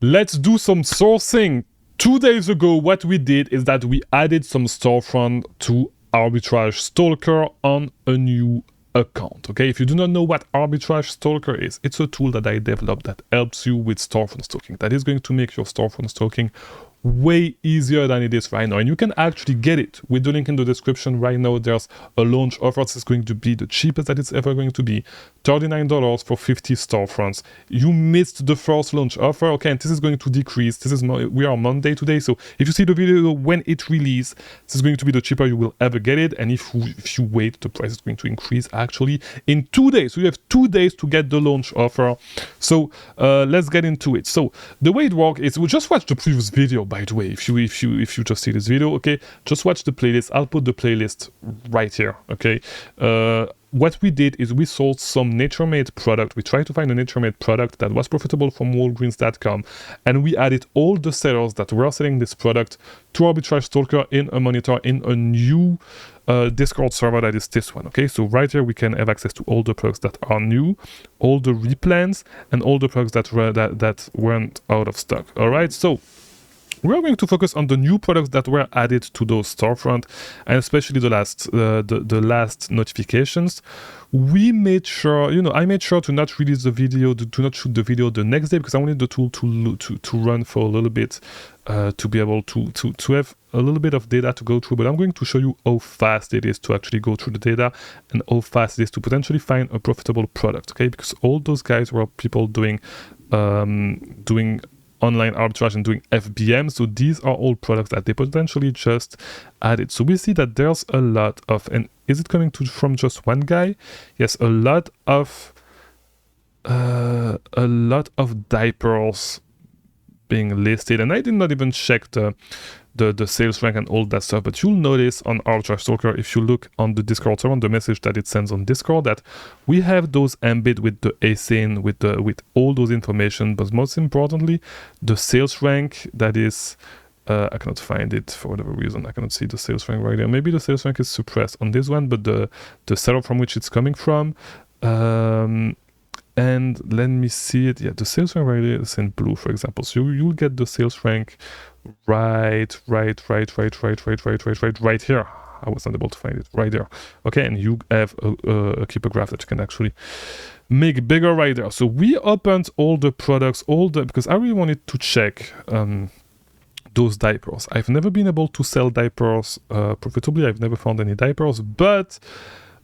Let's do some sourcing. 2 days ago, what we did is that we added some storefront to Arbitrage Stalker on a new account. Okay, if you do not know what Arbitrage Stalker is, it's a tool that I developed that helps you with storefront stalking. That is going to make your storefront stalking way easier than it is right now, and you can actually get it with the link in the description. Right now there's a launch offer. This is going to be the cheapest that it's ever going to be, $39 for 50 storefronts. You missed the first launch offer, okay, and this is going to decrease. We are Monday today, so if you see the video when it releases, this is going to be the cheaper you will ever get it, and if you wait, the price is going to increase actually in 2 days. So you have 2 days to get the launch offer. So let's get into it. So the way it works is, we just watch the previous video. By the way, if you just see this video, okay, just watch the playlist. I'll put the playlist right here, okay. What we did is we sold some nature-made product. We tried to find a nature-made product that was profitable from Walgreens.com, and we added all the sellers that were selling this product to Arbitrage Stalker in a monitor in a new Discord server that is this one, okay. So right here we can have access to all the products that are new, all the replans, and all the products that weren't out of stock. All right, so we are going to focus on the new products that were added to those storefront, and especially the last notifications. We made sure, I made sure to not release the video, to not shoot the video the next day, because I wanted the tool to run for a little bit, to be able to have a little bit of data to go through. But I'm going to show you how fast it is to actually go through the data, and how fast it is to potentially find a profitable product, okay? Because all those guys were people doing online arbitrage and doing FBM. So these are all products that they potentially just added. So we see that there's a lot of, and is it coming from just one guy? Yes, a lot of diapers being listed, and I did not even check the sales rank and all that stuff, but you'll notice on Arbitrage Stalker, if you look on the Discord server, on the message that it sends on Discord, that we have those embed with the ASIN, with all those information, but most importantly, the sales rank that is, I cannot find it for whatever reason. I cannot see the sales rank right there. Maybe the sales rank is suppressed on this one, but the seller from which it's coming from, and let me see it. Yeah, the sales rank right there is in blue, for example. So you'll get the sales rank right here. I was not able to find it right there. Okay, and you have a keeper graph that you can actually make bigger right there. So we opened all the products, because I really wanted to check those diapers. I've never been able to sell diapers profitably. I've never found any diapers, but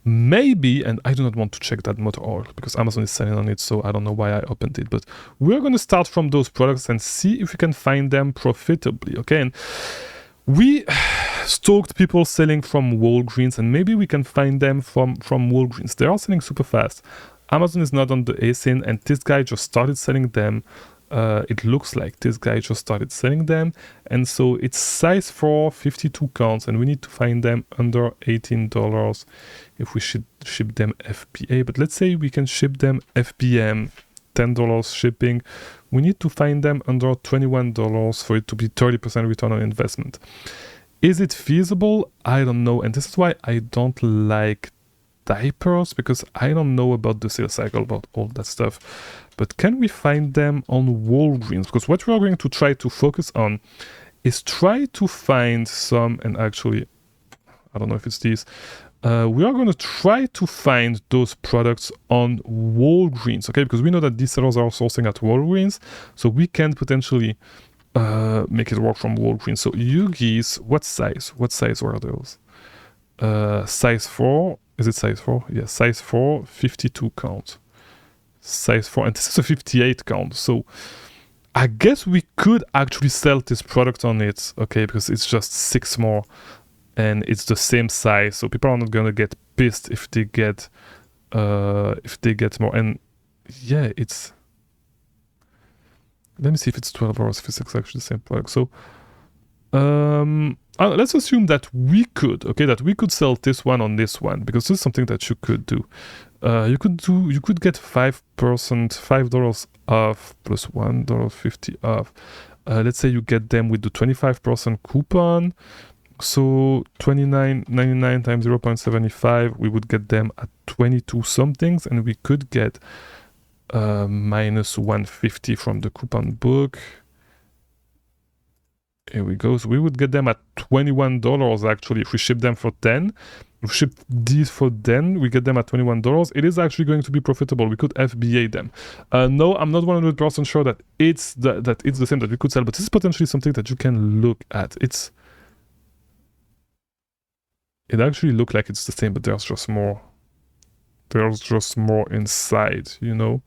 maybe, and I do not want to check that motor oil because Amazon is selling on it, so I don't know why I opened it, but we're going to start from those products and see if we can find them profitably, okay? And we stalked people selling from Walgreens, and maybe we can find them from Walgreens. They are selling super fast. Amazon is not on the ASIN, and this guy just started selling them. It looks like this guy just started selling them, and so it's size 4, 52 counts, and we need to find them under $18 if we should ship them FBA. But let's say we can ship them FBM, $10 shipping. We need to find them under $21 for it to be 30% return on investment. Is it feasible? I don't know, and this is why I don't like diapers, because I don't know about the sales cycle, about all that stuff. But can we find them on Walgreens? Because what we are going to try to focus on is try to find some, and actually, I don't know if it's these, we are going to try to find those products on Walgreens, okay? Because we know that these sellers are sourcing at Walgreens, so we can potentially make it work from Walgreens. So Yugi's, what size were those? Size 4, is it size 4? Yeah, size 4, 52 count. Size 4, and this is a 58 count, so I guess we could actually sell this product on it, okay, because it's just 6 more and it's the same size, so people are not gonna get pissed if they get more. And yeah, it's, let me see if it's $12, if it's actually the same product. So let's assume that we could sell this one on this one, because this is something that you could do. You could get 5% off plus $1.50 off. Let's say you get them with the 25% coupon. So $29.99 times 0.75, we would get them at 22 somethings, and we could get minus $150 from the coupon book. Here we go. So we would get them at $21 actually if we ship them for 10. If we ship these for 10, we get them at $21. It is actually going to be profitable. We could FBA them. No, I'm not 100% sure that it's the same that we could sell, but this is potentially something that you can look at. It actually looks like it's the same, but there's just more. There's just more inside, you know.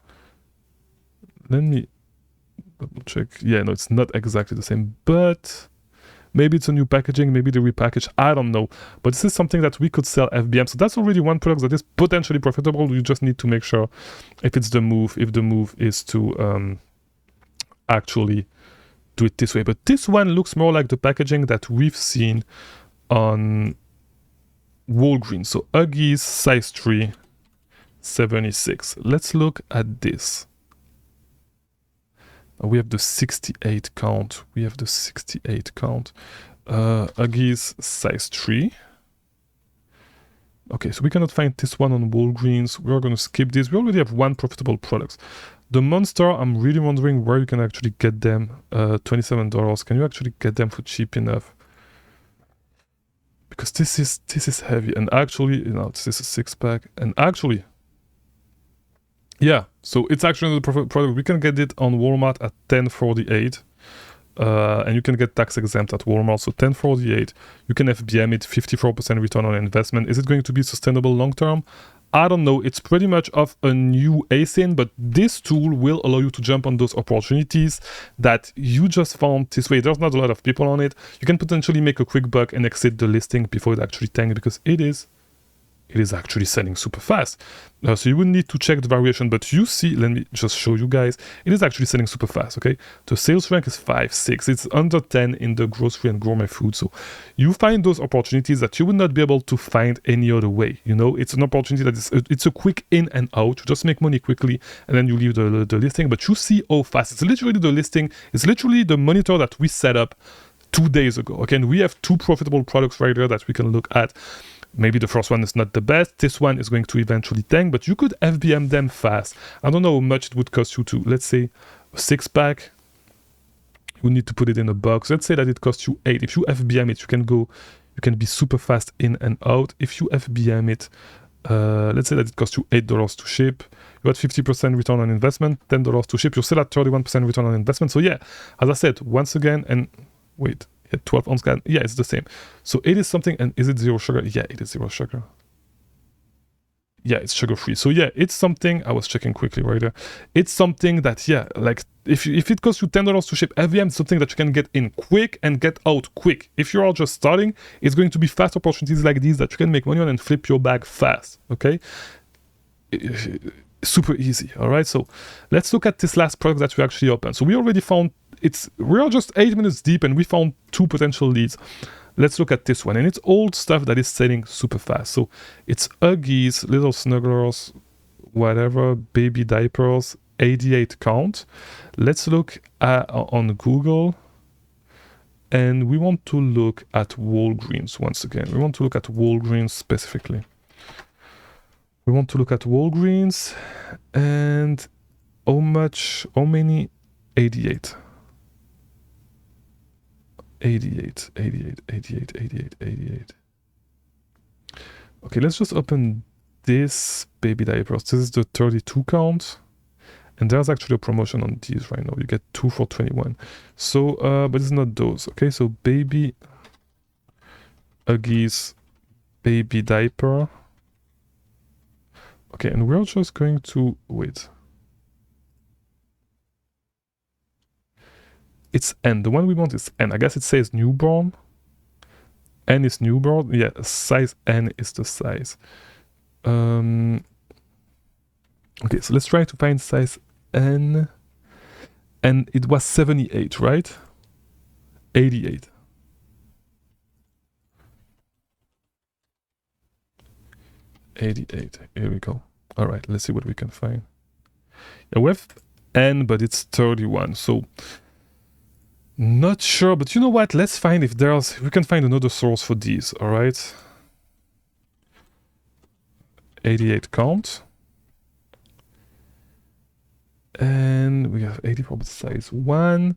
Let me double check. Yeah, no, it's not exactly the same, but maybe it's a new packaging, maybe they repackage, I don't know. But this is something that we could sell FBM. So that's already one product that is potentially profitable. You just need to make sure if it's the move, if the move is to actually do it this way. But this one looks more like the packaging that we've seen on Walgreens. So Huggies size 3, 76. Let's look at this. We have the 68 count. We have the 68 count. Huggies size 3. Okay, so we cannot find this one on Walgreens. We're going to skip this. We already have one profitable product. The Monster, I'm really wondering where you can actually get them. $27. Can you actually get them for cheap enough? Because this is heavy. And actually, you know, this is a 6-pack. And actually, yeah, so it's actually another product. We can get it on Walmart at $10.48. And you can get tax exempt at Walmart. So $10.48. You can FBM it, 54% return on investment. Is it going to be sustainable long term? I don't know. It's pretty much of a new ASIN, but this tool will allow you to jump on those opportunities that you just found this way. There's not a lot of people on it. You can potentially make a quick buck and exit the listing before it actually tanks, because it is actually selling super fast. So you would need to check the variation, but you see, let me just show you guys, it is actually selling super fast, okay? The sales rank is 5.6. It's under 10 in the grocery and gourmet food. So you find those opportunities that you would not be able to find any other way, you know? It's an opportunity that is, it's a quick in and out. You just make money quickly and then you leave the listing, but you see how fast. It's literally the listing, it's literally the monitor that we set up 2 days ago, okay? And we have 2 profitable products right there that we can look at. Maybe the first one is not the best. This one is going to eventually tank, but you could FBM them fast. I don't know how much it would cost you to, let's say, a 6-pack. You need to put it in a box. Let's say that it costs you 8. If you FBM it, you can be super fast in and out. If you FBM it, let's say that it costs you $8 to ship. You had 50% return on investment, $10 to ship. You're still at 31% return on investment. So yeah, as I said, once again, and wait. 12 ounce can, yeah, it's the same. So it is something, and is it 0 sugar? Yeah, it is 0 sugar. Yeah, it's sugar free. So yeah, it's something, I was checking quickly right there. It's something that, yeah, like if it costs you $10 to ship FVM, it's something that you can get in quick and get out quick. If you're just starting, it's going to be fast opportunities like these that you can make money on and flip your bag fast, okay? Super easy, all right? So let's look at this last product that we actually opened. So we already found, we are just 8 minutes deep and we found 2 potential leads. Let's look at this one, and it's old stuff that is selling super fast. So it's Huggies, Little Snugglers, whatever, baby diapers, 88 count. Let's look on Google, and we want to look at Walgreens once again. We want to look at Walgreens specifically. We want to look at Walgreens, and how many? 88. 88. Okay, let's just open this baby diapers. This is the 32 count. And there's actually a promotion on these right now. You get 2 for 21. So, but it's not those. Okay, so baby Huggies baby diaper. Okay, and we're just going to wait. It's N. The one we want is N. I guess it says newborn. N is newborn. Yeah, size N is the size. Okay, so let's try to find size N. And it was 78, right? 88. 88. Here we go. All right, let's see what we can find. Yeah, we have N, but it's 31. So not sure, but you know what? Let's find if we can find another source for these. All right. 88 count. And we have 84 but size 1.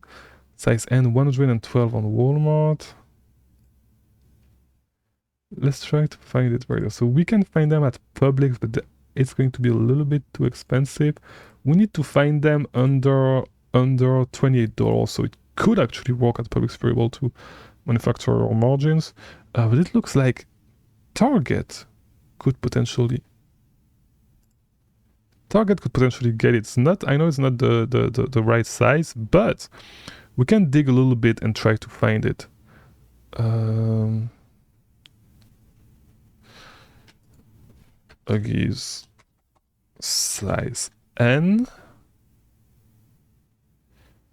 Size N 112 on Walmart. Let's try to find it right there. So we can find them at Publix, but it's going to be a little bit too expensive. We need to find them under $28, so it could actually work at Publix if we're able to manufacture our margins. But it looks like Target could potentially get it. It's not, I know it's not the right size, but we can dig a little bit and try to find it. Uggies size N.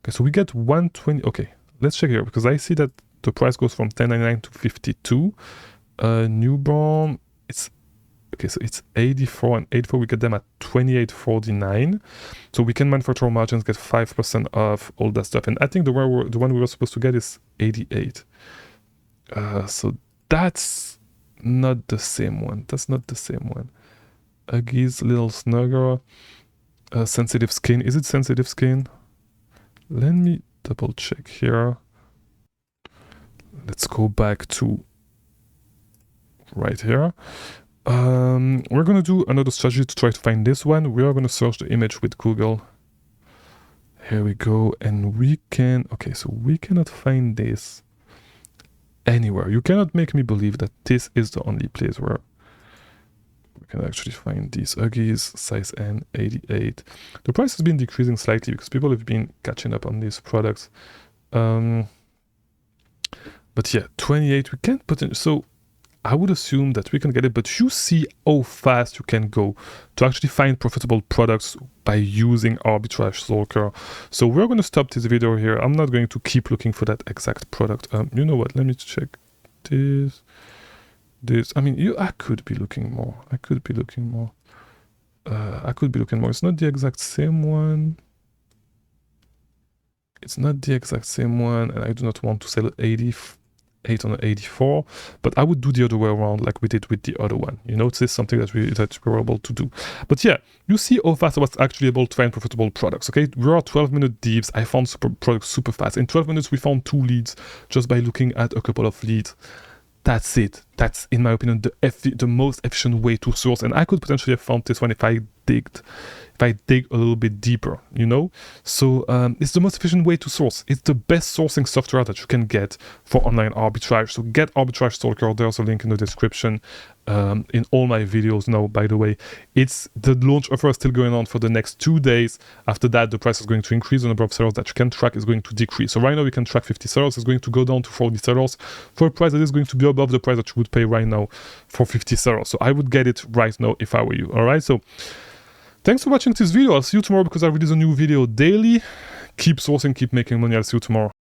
Okay, so we get 120. Okay, let's check here because I see that the price goes from $10.99 to $52. Newborn, it's okay, so it's 84 and 84. We get them at $28.49. So we can manufacture margins, get 5% off all that stuff. And I think the one we were supposed to get is 88. So that's not the same one. That's not the same one. Uggies, little snugger. Sensitive skin. Is it sensitive skin? Let me double check here. Let's go back to right here. We're gonna do another strategy to try to find this one. We are gonna search the image with Google. Here we go, and we can. Okay, so we cannot find this anywhere. You cannot make me believe that this is the only place where we can actually find these Uggies, size N, 88. The price has been decreasing slightly because people have been catching up on these products. But yeah, 28, we can't put in, so I would assume that we can get it, but you see how fast you can go to actually find profitable products by using Arbitrage Stalker. So we're going to stop this video here. I'm not going to keep looking for that exact product. You know what? Let me check this. I mean, I could be looking more. I could be looking more. It's not the exact same one. It's not the exact same one, and I do not want to sell 88 on an 84, but I would do the other way around like we did with the other one. You know, this is something that we were able to do. But yeah, you see how fast I was actually able to find profitable products, okay? We are 12-minute divs. I found products super fast. In 12 minutes, we found 2 leads just by looking at a couple of leads. That's it. That's, in my opinion, the most efficient way to source. And I could potentially have found this one if I dig a little bit deeper, you know? So it's the most efficient way to source. It's the best sourcing software that you can get for online arbitrage. So get Arbitrage Stalker. There's a link in the description. In all my videos now, by the way. It's the launch offer is still going on for the next 2 days. After that, the price is going to increase. The number of sellers that you can track is going to decrease. So right now, we can track 50 sellers. It's going to go down to 40 sellers for a price that is going to be above the price that you would pay right now for 50 sellers. So I would get it right now if I were you. All right. So thanks for watching this video. I'll see you tomorrow because I release a new video daily. Keep sourcing, keep making money. I'll see you tomorrow.